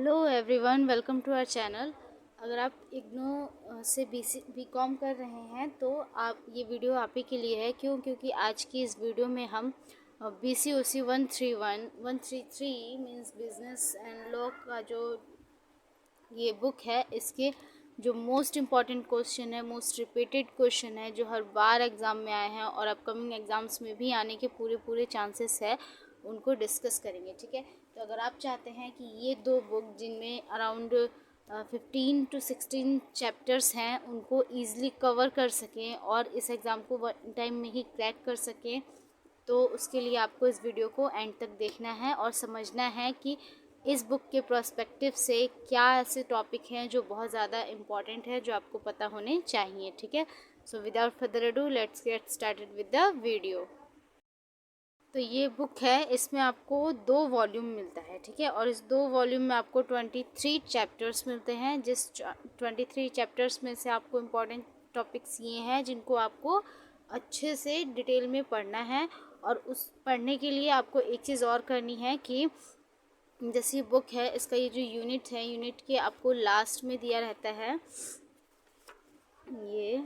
Hello everyone, welcome to our channel. अगर आप इग्नो से बीकॉम कर रहे हैं तो आप ये वीडियो आप ही के लिए है। क्योंकि आज की इस वीडियो में हम BCOC 133 means business and law का जो ये बुक है, इसके जो मोस्ट इम्पॉर्टेंट क्वेश्चन है, मोस्ट रिपीटेड क्वेश्चन है, जो हर बार एग्ज़ाम में आए हैं और अपकमिंग एग्ज़ाम्स में भी आने के पूरे चांसेस है, उनको डिस्कस करेंगे। ठीक है, तो अगर आप चाहते हैं कि ये दो बुक जिनमें अराउंड 15 to 16 चैप्टर्स हैं उनको ईज़िली कवर कर सकें और इस एग्ज़ाम को वन टाइम में ही क्रैक कर सकें, तो उसके लिए आपको इस वीडियो को एंड तक देखना है और समझना है कि इस बुक के पर्सपेक्टिव से क्या ऐसे टॉपिक हैं जो बहुत ज़्यादा इम्पॉर्टेंट है, जो आपको पता होने चाहिए। ठीक है, so without further ado let's get started with the video. तो ये बुक है, इसमें आपको 2 वॉल्यूम मिलता है। ठीक है, और इस 2 वॉल्यूम में आपको 23 चैप्टर्स मिलते हैं। जिस 23 चैप्टर्स में से आपको इम्पॉर्टेंट टॉपिक्स ये हैं जिनको आपको अच्छे से डिटेल में पढ़ना है। और उस पढ़ने के लिए आपको एक चीज़ और करनी है कि जैसे ये बुक है, इसका ये जो यूनिट है, यूनिट के आपको लास्ट में दिया रहता है ये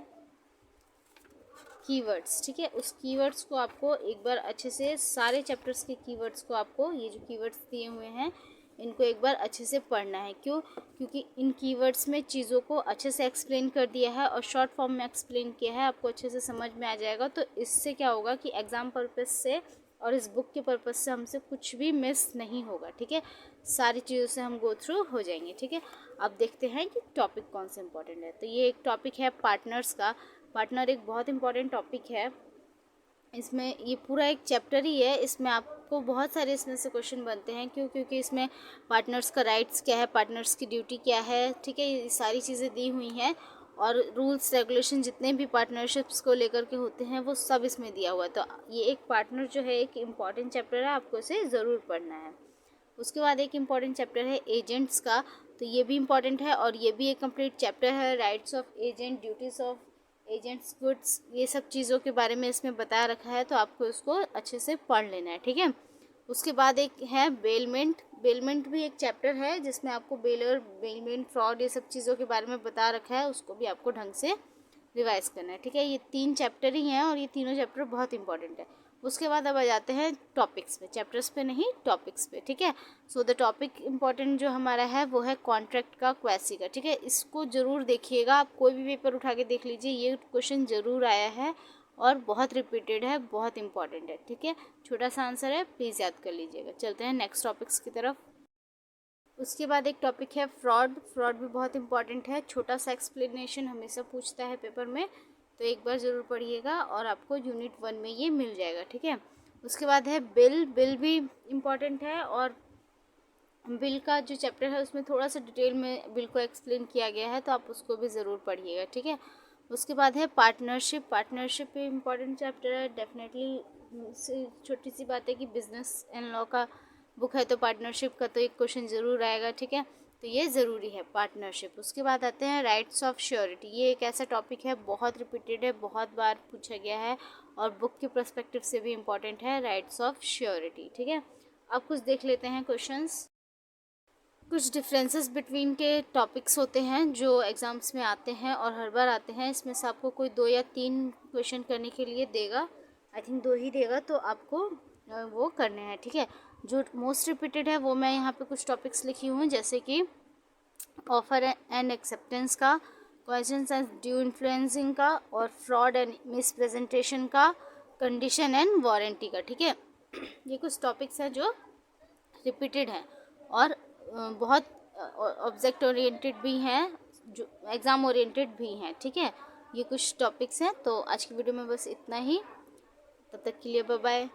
कीवर्ड्स। ठीक है, उस कीवर्ड्स को आपको एक बार अच्छे से सारे चैप्टर्स के कीवर्ड्स को आपको, ये जो कीवर्ड्स दिए हुए हैं इनको एक बार अच्छे से पढ़ना है। क्योंकि इन कीवर्ड्स में चीज़ों को अच्छे से एक्सप्लेन कर दिया है और शॉर्ट फॉर्म में एक्सप्लेन किया है, आपको अच्छे से समझ में आ जाएगा। तो इससे क्या होगा कि एग्ज़ाम पर्पज़ से और इस बुक के पर्पज़ से हमसे कुछ भी मिस नहीं होगा। ठीक है, सारी चीज़ों से हम गो थ्रू हो जाएंगे। ठीक है, अब देखते हैं कि टॉपिक कौन सा इंपॉर्टेंट है। तो ये एक टॉपिक है पार्टनर्स का। पार्टनर एक बहुत इंपॉर्टेंट टॉपिक है। इसमें ये पूरा एक चैप्टर ही है, इसमें आपको बहुत सारे इसमें से क्वेश्चन बनते हैं। क्योंकि इसमें पार्टनर्स का राइट्स क्या है, पार्टनर्स की ड्यूटी क्या है। ठीक है, ये सारी चीज़ें दी हुई हैं और रूल्स रेगुलेशन जितने भी पार्टनरशिप्स को लेकर के होते हैं वो सब इसमें दिया हुआ है। तो ये एक पार्टनर जो है एक इम्पॉर्टेंट चैप्टर है, आपको इसे ज़रूर पढ़ना है। उसके बाद एक इम्पॉर्टेंट चैप्टर है एजेंट्स का, तो ये भी इम्पॉर्टेंट है और ये भी एक कंप्लीट चैप्टर है। Rights of agent, duties of agents, goods, ये सब चीज़ों के बारे में इसमें बताया रखा है, तो आपको इसको अच्छे से पढ़ लेना है। ठीक है, उसके बाद एक है बेलमेंट। बेलमेंट भी एक चैप्टर है जिसमें आपको बेलर, बेलमेंट, फ्रॉड, ये सब चीज़ों के बारे में बता रखा है, उसको भी आपको ढंग से रिवाइज करना है। ठीक है, ये 3 चैप्टर ही हैं और ये तीनों चैप्टर बहुत इंपॉर्टेंट है। उसके बाद अब आ जाते हैं टॉपिक्स पे, चैप्टर्स पे नहीं, टॉपिक्स पे। ठीक है, सो द टॉपिक इम्पॉर्टेंट जो हमारा है वो है कॉन्ट्रैक्ट का, क्वैसी का। ठीक है, इसको ज़रूर देखिएगा, आप कोई भी पेपर उठा के देख लीजिए, ये क्वेश्चन ज़रूर आया है और बहुत रिपीटेड है, बहुत इंपॉर्टेंट है। ठीक है, छोटा सा आंसर है, प्लीज़ याद कर लीजिएगा। चलते हैं नेक्स्ट टॉपिक्स की तरफ। उसके बाद एक टॉपिक है फ्रॉड। फ्रॉड भी बहुत इंपॉर्टेंट है, छोटा सा एक्सप्लेनेशन हमेशा पूछता है पेपर में, तो एक बार ज़रूर पढ़िएगा और आपको यूनिट 1 में ये मिल जाएगा। ठीक है, उसके बाद है बिल। बिल भी इम्पॉर्टेंट है और बिल का जो चैप्टर है उसमें थोड़ा सा डिटेल में बिल को एक्सप्लेन किया गया है, तो आप उसको भी ज़रूर पढ़िएगा। ठीक है, उसके बाद है पार्टनरशिप। पार्टनरशिप भी इम्पॉर्टेंट चैप्टर है डेफिनेटली। छोटी सी बात है कि बिजनेस एंड लॉ का बुक है तो पार्टनरशिप का तो एक क्वेश्चन ज़रूर आएगा। ठीक है, तो ये ज़रूरी है पार्टनरशिप। उसके बाद आते हैं राइट्स ऑफ श्योरिटी। ये एक ऐसा टॉपिक है, बहुत रिपीटेड है, बहुत बार पूछा गया है और बुक के पर्सपेक्टिव से भी इम्पॉर्टेंट है, राइट्स ऑफ श्योरिटी। ठीक है, अब कुछ देख लेते हैं क्वेश्चंस। कुछ डिफरेंसेस बिटवीन के टॉपिक्स होते हैं जो एग्ज़ाम्स में आते हैं और हर बार आते हैं। इसमें से आपको कोई 2 या 3 क्वेश्चन करने के लिए देगा, आई थिंक 2 ही देगा, तो आपको वो करने हैं। ठीक है, जो मोस्ट रिपीटेड है वो मैं यहाँ पे कुछ टॉपिक्स लिखी हूँ, जैसे कि ऑफर एंड एक्सेप्टेंस का, क्वेश्चंस एंड ड्यू इन्फ्लुएंसिंग का, और फ्रॉड एंड मिसप्रेजेंटेशन का, कंडीशन एंड वारंटी का। ठीक है, ये कुछ टॉपिक्स हैं जो रिपीटेड हैं और बहुत ऑब्जेक्ट ओरिएंटेड भी हैं, जो एग्ज़ाम ओरिएंटेड भी हैं। ठीक है, ये कुछ टॉपिक्स हैं। तो आज की वीडियो में बस इतना ही, तब तक के लिए बाय बाय।